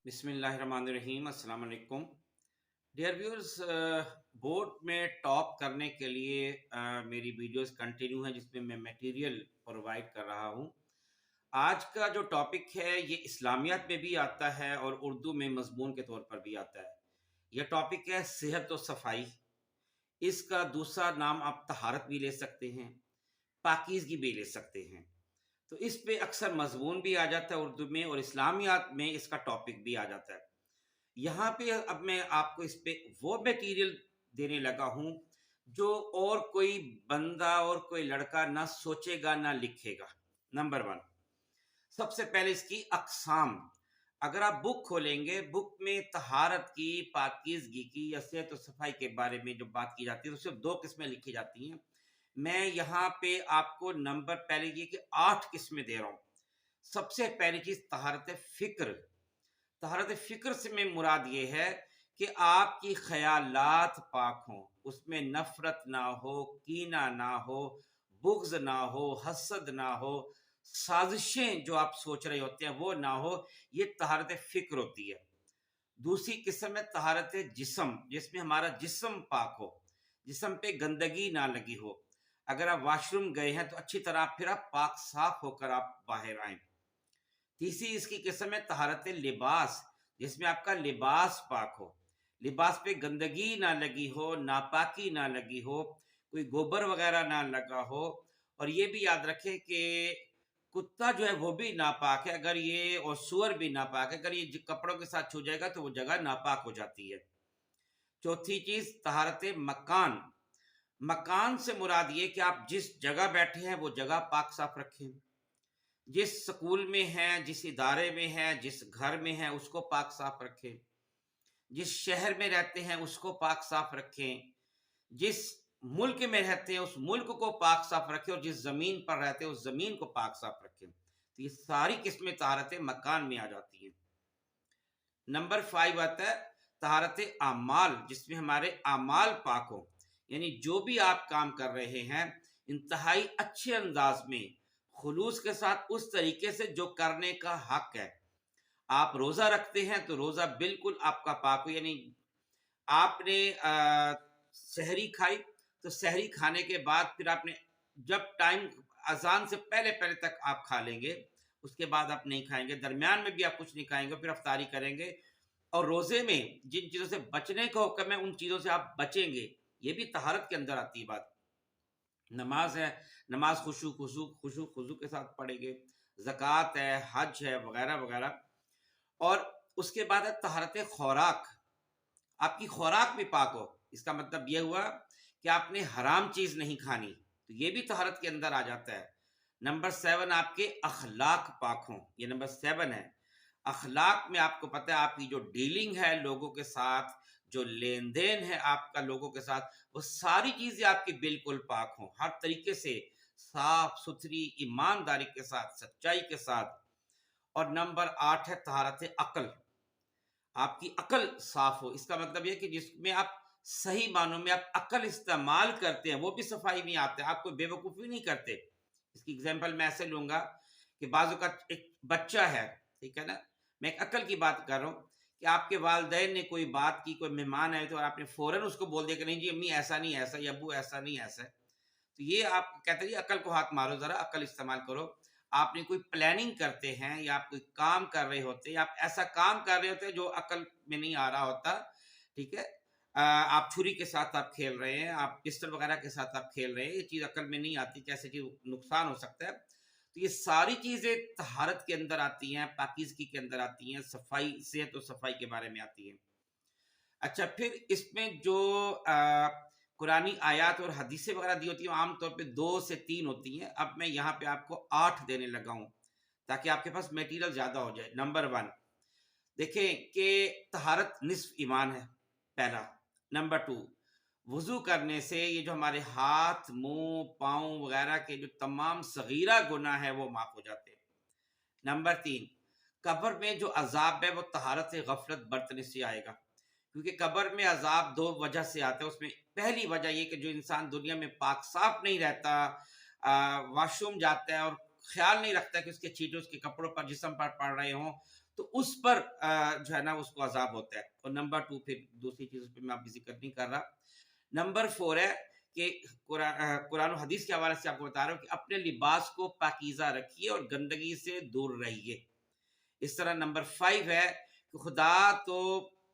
बिस्मिल्लाहिर्रहमानिर्रहीम अस्सलाम वालेकुम डियर व्यूअर्स। बोर्ड में टॉप करने के लिए मेरी वीडियोस कंटिन्यू है जिसमें मैं मटेरियल प्रोवाइड कर रहा हूँ। आज का जो टॉपिक है ये इस्लामियात में भी आता है और उर्दू में मजमून के तौर पर भी आता है। यह टॉपिक है सेहत और सफाई। इसका दूसरा नाम आप तहारत भी ले सकते हैं, पाकीज़गी भी ले सकते हैं। तो इस पे अक्सर मजमून भी आ जाता है उर्दू में और इस्लामियात में इसका टॉपिक भी आ जाता है। यहाँ पे अब मैं आपको इस पे वो मटेरियल देने लगा हूँ जो और कोई बंदा और कोई लड़का ना सोचेगा ना लिखेगा। नंबर वन, सबसे पहले इसकी अक़साम। अगर आप बुक खोलेंगे, बुक में तहारत की, पाकीज़गी की या सेहत और सफाई के बारे में जो बात की जाती है तो सिर्फ दो किस्में लिखी जाती हैं। मैं यहाँ पे आपको नंबर पहले ये कि 8 किस्में दे रहा हूँ। सबसे पहली चीज़ तहारत फ़िक्र। तहारत फ़िक्र से में मुराद ये है कि आपकी ख़यालात पाक हों, उसमें नफ़रत ना हो, कीना ना हो, बुग़्ज़ ना हो, हसद ना हो, साज़िशें जो आप सोच रहे होते हैं वो ना हो। ये तहारत फ़िक्र होती है। दूसरी किस्म है तहारत जिस्म, जिसमें हमारा जिस्म पाक हो, जिस्म पे गंदगी ना लगी हो। अगर आप वॉशरूम गए हैं तो अच्छी तरह फिर आप पाक साफ होकर आप बाहर आएँ। तीसरी इसकी किस्म है तहारत लिबास, जिसमें आपका लिबास पाक हो, लिबास पे गंदगी ना लगी हो, नापाकी ना लगी हो, कोई गोबर वगैरह ना लगा हो। और ये भी याद रखें कि कुत्ता जो है वो भी नापाक है, अगर ये और सूअर भी नापाक है, अगर ये कपड़ों के साथ छू जाएगा तो वो जगह नापाक हो जाती है। चौथी चीज तहारत मकान। मकान से मुराद ये कि आप जिस जगह बैठे हैं वो जगह पाक साफ रखें। जिस स्कूल में हैं, जिस इदारे में हैं, जिस घर में हैं उसको पाक साफ रखें। जिस शहर में रहते हैं उसको पाक साफ रखें। जिस मुल्क में रहते हैं उस मुल्क को पाक साफ रखें और जिस ज़मीन पर रहते हैं उस ज़मीन को पाक साफ रखें। तो ये सारी किस्में तहारत मकान में आ जाती हैं। नंबर 5 आता है तहारत आमाल, जिसमें हमारे आमाल पाक हो, यानी जो भी आप काम कर रहे हैं इंतहाई अच्छे अंदाज में, खुलूस के साथ, उस तरीके से जो करने का हक है। आप रोज़ा रखते हैं तो रोज़ा बिल्कुल आपका पाक हो, यानी आपने सहरी खाई तो सहरी खाने के बाद फिर आपने जब टाइम अजान से पहले पहले तक आप खा लेंगे, उसके बाद आप नहीं खाएंगे, दरमियान में भी आप कुछ नहीं खाएंगे, फिर अफ्तारी करेंगे। और रोज़े में जिन चीज़ों से बचने का हुक्म है उन चीज़ों से आप बचेंगे। ये भी तहारत के अंदर आती है बात। नमाज है, नमाज खुशू खुशू खुशू खुजू के साथ पढ़ेंगे। ज़कात है, हज है, वगैरह वगैरह। और उसके बाद है तहारत खुराक। आपकी खुराक भी पाक हो, इसका मतलब यह हुआ कि आपने हराम चीज़ नहीं खानी, तो ये भी तहारत के अंदर आ जाता है। नंबर 7 आपके अखलाक पाक हों, ये नंबर 7 है। अखलाक में आपको पता है आपकी जो डीलिंग है लोगों के साथ, जो लेन देन है आपका लोगों के साथ, वो सारी चीज़ें आपकी बिल्कुल पाक हों, हर तरीके से साफ सुथरी, ईमानदारी के साथ, सच्चाई के साथ। और नंबर 8 है तहारत अक्ल। आपकी अकल साफ हो, इसका मतलब यह कि जिसमें आप सही मानों में आप अकल इस्तेमाल करते हैं वो भी सफाई में आता है, आप कोई बेवकूफ़ी नहीं करते। इसकी एग्जांपल मैं ऐसे लूंगा कि बाजू का एक बच्चा है, ठीक है ना, मैं एक अकल की बात कर रहा हूँ कि आपके वालिदैन ने कोई बात की, कोई मेहमान आए तो और आपने फौरन उसको बोल दिया कि नहीं जी अम्मी ऐसा नहीं ऐसा, या अब्बू ऐसा नहीं ऐसा है, तो ये आप कहते हैं अकल को हाथ मारो, जरा अकल इस्तेमाल करो। आपने कोई प्लानिंग करते हैं या आप कोई काम कर रहे होते हैं या आप ऐसा काम कर रहे होते हैं जो अकल में नहीं आ रहा होता, ठीक है। आप छुरी के साथ आप खेल रहे हैं, आप पिस्टल वगैरह के साथ आप खेल रहे हैं, ये चीज़ अकल में नहीं आती, कैसे कि नुकसान हो सकता है। तो ये सारी चीज़ें तहारत के अंदर आती हैं, पाकीज़गी के अंदर आती हैं, सफाई, सेहत और सफाई के बारे में आती हैं। अच्छा, फिर इसमें जो कुरानी आयात और हदीसें वगैरह दी होती हैं आमतौर पे 2 से 3 होती हैं। अब मैं यहाँ पे आपको 8 देने लगा हूँ ताकि आपके पास मटेरियल ज़्यादा हो जाए। नंबर 1 देखें कि तहारत निस्फ ईमान है, पहला। नंबर 2 वज़ू करने से ये जो हमारे हाथ, मुँह, पाँव वगैरह के जो तमाम सगीरा गुनाह है वो माफ़ हो जाते हैं। नंबर 3 कब्र में जो अज़ाब है वो तहारत गफलत बरतने से आएगा, क्योंकि कब्र में अज़ाब 2 वजह से आता है। उसमें पहली वजह ये कि जो इंसान दुनिया में पाक साफ नहीं रहता, वॉशरूम जाता है और ख्याल नहीं रखता कि उसके छींटे उसके कपड़ों पर, जिस्म पर पड़ रहे हों, तो उस पर जो है ना उसको अजाब होता है। और नंबर 2 फिर दूसरी चीज़ उस पे मैं आप ज़िक्र नहीं कर रहा। नंबर 4 है कि कुरान और हदीस के हवाले से आपको बता रहा हूँ कि अपने लिबास को पाकीज़ा रखिए और गंदगी से दूर रहिए। इस तरह नंबर 5 है कि खुदा तो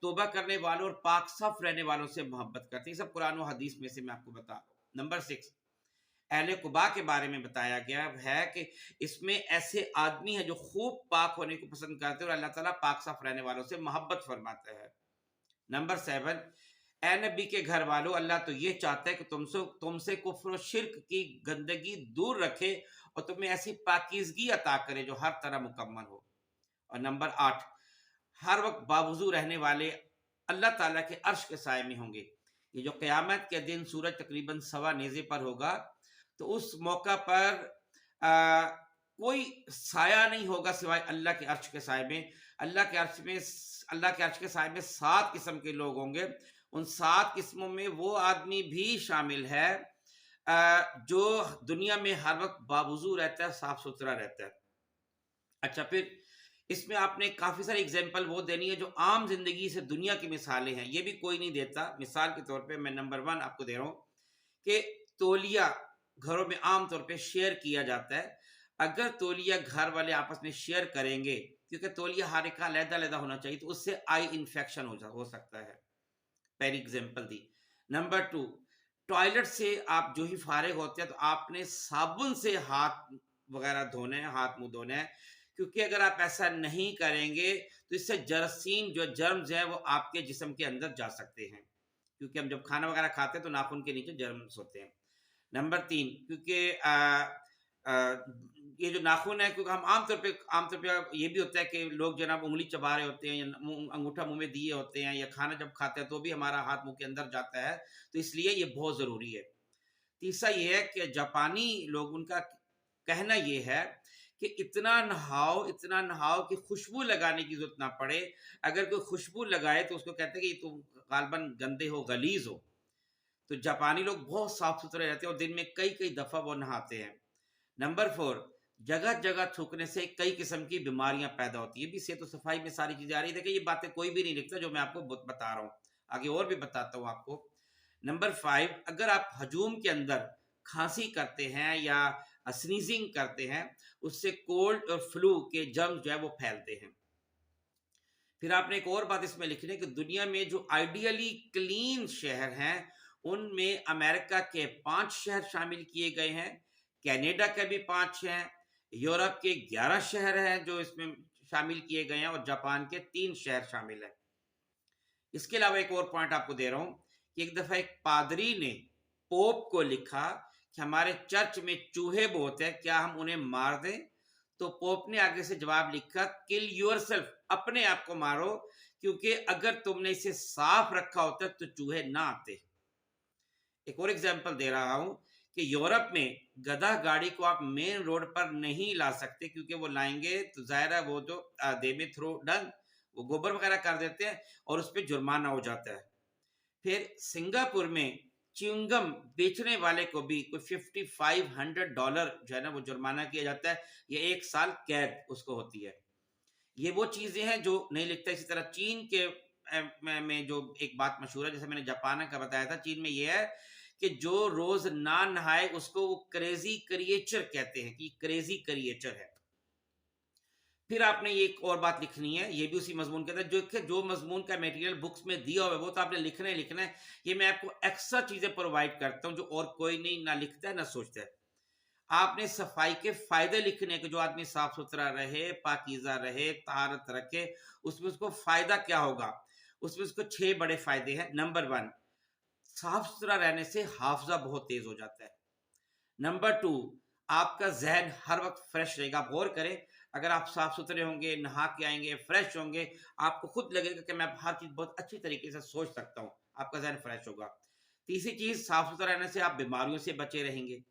तौबा करने वालों और पाक साफ रहने वालों से मोहब्बत करते हैं। सब कुरान और हदीस में से मैं आपको बता रहा हूँ। नंबर 6 अहले कुबा के बारे में बताया गया है कि इसमें ऐसे आदमी हैं जो खूब पाक होने को पसंद करते हैं और अल्लाह ताला पाक साफ रहने वालों से मोहब्बत फरमाता है। नंबर 7 ए नबी के घर वालों, अल्लाह तो ये चाहता है कि तुमसे कुफ्र और शिर्क की गंदगी दूर रखे और तुम्हें ऐसी पाकीज़गी अता करे जो हर तरह मुकम्मल हो। और नंबर 8 हर वक्त बावजू रहने वाले अल्लाह ताला के अर्श के साए में होंगे। ये जो क़यामत के दिन सूरज तकरीबन सवा नेज़े पर होगा, तो उस मौका पर कोई साया नहीं होगा सिवाय अल्लाह के अर्श के साए में। अल्लाह के अर्श के साए में 7 किस्म के लोग होंगे। उन 7 किस्मों में वो आदमी भी शामिल है जो दुनिया में हर वक्त बावजू रहता है, साफ सुथरा रहता है। अच्छा, फिर इसमें आपने काफ़ी सारी एग्जाम्पल वो देनी है जो आम जिंदगी से दुनिया की मिसालें हैं, ये भी कोई नहीं देता। मिसाल के तौर पे मैं नंबर 1 आपको दे रहा हूँ कि तौलिया घरों में आम तौर पे शेयर किया जाता है। अगर तौलिया घर वाले आपस में शेयर करेंगे, क्योंकि तौलिया हर एक का अलग-अलग होना चाहिए, तो उससे आई इन्फेक्शन हो सकता है। पहली एग्जाम्पल दी। नंबर 2 टॉयलेट से आप जो ही फारिग होते हैं तो आपने साबुन से हाथ वगैरह धोने हैं, हाथ मुंह धोने हैं, क्योंकि अगर आप ऐसा नहीं करेंगे तो इससे जरासीम जो जर्म्स हैं वो आपके जिस्म के अंदर जा सकते हैं, क्योंकि हम जब खाना वगैरह खाते हैं तो नाखून के नीचे जर्म्स होते हैं। नंबर 3 क्योंकि ये जो नाखून है, क्योंकि हम आमतौर पे ये भी होता है कि लोग जनाब उंगली चबा रहे होते हैं या अंगूठा मुंह में दिए होते हैं या खाना जब खाते हैं तो भी हमारा हाथ मुंह के अंदर जाता है, तो इसलिए ये बहुत ज़रूरी है। तीसरा ये है कि जापानी लोग, उनका कहना ये है कि इतना नहाओ कि खुशबू लगाने की जरूरत ना पड़े। अगर कोई खुशबू लगाए तो उसको कहते हैं कि तुम गालबन गंदे हो, गलीज हो। तो जापानी लोग बहुत साफ सुथरे रहते हैं और दिन में कई कई दफ़ा वो नहाते हैं। नंबर 4 जगह जगह थूकने से कई किस्म की बीमारियां पैदा होती है। भी सेहत तो सफाई में सारी चीजें आ रही है। देखिए, ये बातें कोई भी नहीं लिखता जो मैं आपको बता रहा हूँ, आगे और भी बताता हूँ आपको। नंबर 5 अगर आप हजूम के अंदर खांसी करते हैं या स्नीजिंग करते हैं, उससे कोल्ड और फ्लू के जर्म जो है वो फैलते हैं। फिर आपने एक और बात इसमें लिखनी है कि दुनिया में जो आइडियली क्लीन शहर हैं उनमें अमेरिका के 5 शहर शामिल किए गए हैं, कनाडा के भी 5 हैं, यूरोप के 11 शहर हैं जो इसमें शामिल किए गए हैं और जापान के 3 शहर शामिल हैं। इसके अलावा एक और पॉइंट आपको दे रहा हूं कि एक दफा एक पादरी ने पोप को लिखा कि हमारे चर्च में चूहे बहुत है, क्या हम उन्हें मार दें? तो पोप ने आगे से जवाब लिखा, किल योरसेल्फ, अपने आप को मारो, क्योंकि अगर तुमने इसे साफ रखा होता तो चूहे ना आते। एक और एग्जांपल दे रहा हूं कि यूरोप में गधा गाड़ी को आप मेन रोड पर नहीं ला सकते, क्योंकि वो लाएंगे तो जाहिर है वो जो दे में थ्रो डंग, वो गोबर वगैरह कर देते हैं और उस पर जुर्माना हो जाता है। फिर सिंगापुर में च्युइंगम बेचने वाले को भी कोई $5,500 जो है ना वो जुर्माना किया जाता है, ये 1 साल कैद उसको होती है। ये वो चीजें हैं जो नहीं लिखता। इसी तरह चीन के में जो एक बात मशहूर है, जैसे मैंने जापान का बताया था, चीन में ये है कि जो रोज ना नहाए उसको वो क्रेजी क्रिएचर कहते हैं, कि क्रेजी क्रिएचर है। फिर आपने ये एक और बात लिखनी है, ये भी उसी मजमून के अंदर, जो मजमून का मटेरियल बुक्स में दिया हुआ है वो तो आपने लिखना ही लिखना है। ये मैं आपको एक्स्ट्रा चीजें प्रोवाइड करता हूँ जो और कोई नहीं ना लिखता है ना सोचता है। आपने सफाई के फायदे लिखने के, जो आदमी साफ सुथरा रहे, पाकीज़ा रहे, तारत रखे, उसमें उसको फायदा क्या होगा। उसमें उसको 6 बड़े फायदे हैं। नंबर 1 साफ सुथरा रहने से हाफजा बहुत तेज हो जाता है। नंबर 2 आपका जहन हर वक्त फ्रेश रहेगा। आप गौर करें, अगर आप साफ सुथरे होंगे, नहा के आएंगे, फ्रेश होंगे, आपको खुद लगेगा कि मैं हर चीज बहुत अच्छी तरीके से सोच सकता हूँ, आपका जहन फ्रेश होगा। तीसरी चीज, साफ सुथरा रहने से आप बीमारियों से बचे रहेंगे।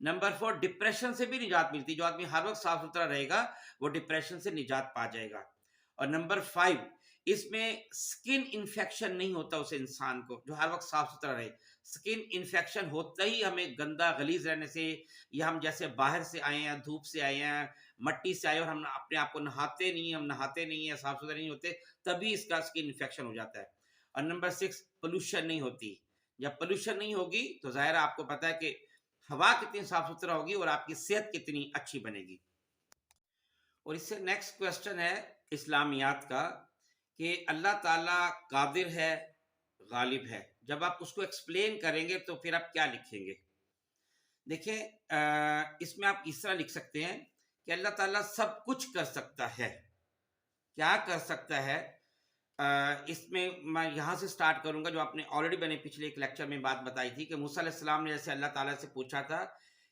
नंबर 4 डिप्रेशन से भी निजात मिलती है। जो आदमी हर वक्त साफ सुथरा रहेगा वो डिप्रेशन से निजात पा जाएगा। और नंबर 5 इसमें स्किन इन्फेक्शन नहीं होता उस इंसान को जो हर वक्त साफ सुथरा रहे। स्किन इन्फेक्शन होता ही हमें गंदा गलीज रहने से, या हम जैसे बाहर से आए हैं, धूप से आए हैं, मट्टी से आए और हम अपने आप को नहाते नहीं हैं, हम नहाते नहीं हैं, साफ सुथरे नहीं होते, तभी इसका स्किन इन्फेक्शन हो जाता है। और नंबर 6, पोल्यूशन नहीं होती। जब पोल्यूशन नहीं होगी तो ज़ाहिर है आपको पता है कि हवा कितनी साफ सुथरा होगी और आपकी सेहत कितनी अच्छी बनेगी। और इससे नेक्स्ट क्वेश्चन है इस्लामियात का कि अल्लाह ताला कादिर है, गालिब है। जब आप उसको एक्सप्लेन करेंगे तो फिर आप क्या लिखेंगे? देखिए, इसमें आप इस तरह लिख सकते हैं कि अल्लाह ताला सब कुछ कर सकता है। क्या कर सकता है? इसमें मैं यहाँ से स्टार्ट करूँगा जो आपने ऑलरेडी मैंने पिछले एक लेक्चर में बात बताई थी कि मूसा अलैहिस्सलाम ने जैसे अल्लाह ताला से पूछा था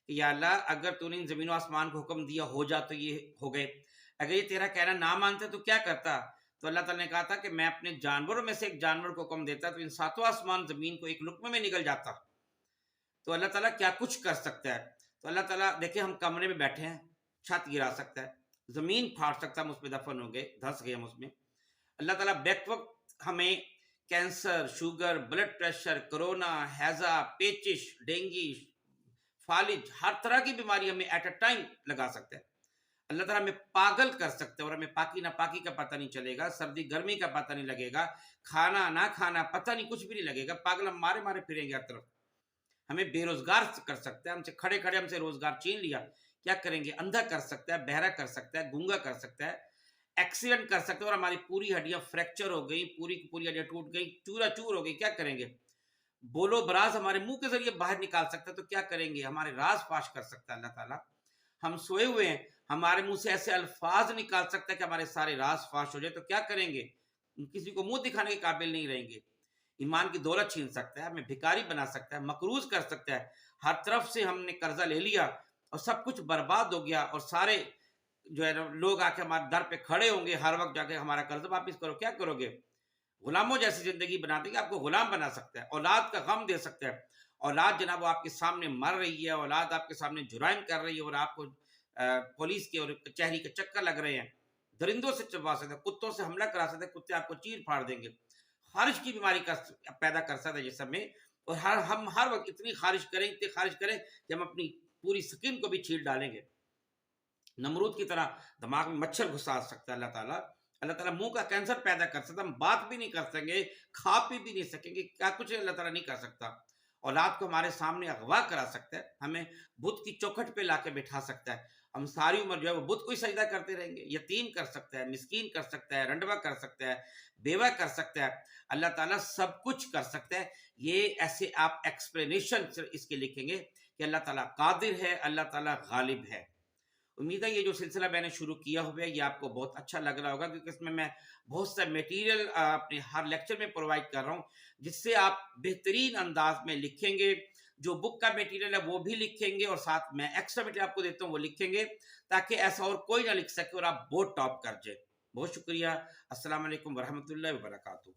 कि या अल्लाह, अगर तूने इन ज़मीन व आसमान को हुक्म दिया हो जा तो ये हो गए, अगर ये तेरा कहना ना मानते तो क्या करता? तो अल्लाह ताला ने कहा था कि मैं अपने जानवरों में से एक जानवर को हुक्म देता तो इन सातों आसमान ज़मीन को एक लुक्मे में निगल जाता। तो अल्लाह ताला क्या कुछ कर सकता है। तो अल्लाह ताला, देखिए हम कमरे में बैठे हैं, छत गिरा सकता है, ज़मीन फाड़ सकता है, हम उसमें दफन हो गए, धंस गए हम उसमें। अल्लाह ताला बैक वक्त हमें cancer, sugar, blood pressure, corona, हैजा, पेचिश, डेंगू, फालिज, हर तरह की बीमारी हमें एट अ टाइम लगा सकता है। अल्लाह ताला हमें पागल कर सकते हैं और हमें पाकी ना पाकी का पता नहीं चलेगा, सर्दी गर्मी का पता नहीं लगेगा, खाना ना खाना पता नहीं, कुछ भी नहीं लगेगा, पागल हम मारे मारे फिरेंगे हर तरफ। हमें बेरोजगार कर सकता है, हमसे खड़े खड़े हमसे रोजगार छीन लिया, क्या करेंगे? अंधा कर सकता है, बहरा कर सकता है, गूंगा कर सकता है, एक्सीडेंट कर सकते हैं और हमारी पूरी हड्डियां फ्रैक्चर हो गई, पूरी की पूरी हड्डियां टूट गई, चूरा चूर हो गई, क्या करेंगे? बोलो बराज हमारे मुंह के जरिए बाहर निकाल सकता है, तो क्या करेंगे? हमारे राज फाश कर सकता है अल्लाह ताला। हम सोए हुए हैं, हमारे मुंह से ऐसे अल्फाज निकाल सकता है कि हमारे सारे राज फाश हो जाए, तो क्या करेंगे? किसी को मुंह दिखाने के काबिल नहीं रहेंगे। ईमान की दौलत छीन सकता है, हमें भिखारी बना सकता है, मकरूज कर सकता है। हर तरफ से हमने कर्जा ले लिया और सब कुछ बर्बाद हो गया और सारे जो है ना लोग आके हमारे दर पे खड़े होंगे, हर वक्त जाके हमारा कर्ज वापिस करो, क्या करोगे? गुलामों जैसी जिंदगी बना देंगे, आपको गुलाम बना सकता है, औलाद का गम दे सकता है। औलाद जनाब वो आपके सामने मर रही है, औलाद आपके सामने जुराइम कर रही है और आपको पुलिस के और कचहरी के चक्कर लग रहे हैं। दरिंदों से चबा सकते हैं, कुत्तों से हमला करा सकते हैं, कुत्ते आपको चीर फाड़ देंगे। खारिश की बीमारी का पैदा कर सकता है जिसम में, और हम हर वक्त इतनी खारिश करें, इतनी खारिश करें कि हम अपनी पूरी स्किन को भी छील डालेंगे। नमरूद की तरह दिमाग में मच्छर घुसा सकता है अल्लाह ताला। अल्लाह ताला मुंह का कैंसर पैदा कर सकता है, हम बात भी नहीं कर सकेंगे, खा पी भी नहीं सकेंगे, क्या कुछ अल्लाह ताला नहीं कर सकता। औलाद को हमारे सामने अगवा करा सकता है, हमें बुत की चौखट पे लाके बिठा सकता है, हम सारी उम्र जो है वो बुत को ही सजदा करते रहेंगे। यतीम कर सकता है, मिस्कीन कर सकता है, रंडवा कर सकता है, बेवा कर सकता है। अल्लाह ताला सब कुछ कर सकता है। ये ऐसे आप एक्सप्लेनेशन इसके लिखेंगे कि अल्लाह ताला कादिर है, अल्लाह ताला गालिब है। उम्मीद है ये जो सिलसिला मैंने शुरू किया हुआ है ये आपको बहुत अच्छा लग रहा होगा, क्योंकि इसमें मैं बहुत सा मटेरियल अपने हर लेक्चर में प्रोवाइड कर रहा हूँ, जिससे आप बेहतरीन अंदाज में लिखेंगे। जो बुक का मटेरियल है वो भी लिखेंगे और साथ में एक्स्ट्रा मटेरियल आपको देता हूँ वो लिखेंगे, ताकि ऐसा और कोई ना लिख सके और आप बोर्ड टॉप कर जाए। बहुत शुक्रिया। अस्सलाम वालेकुम वरहमतुल्लाहि वबरकातुहू।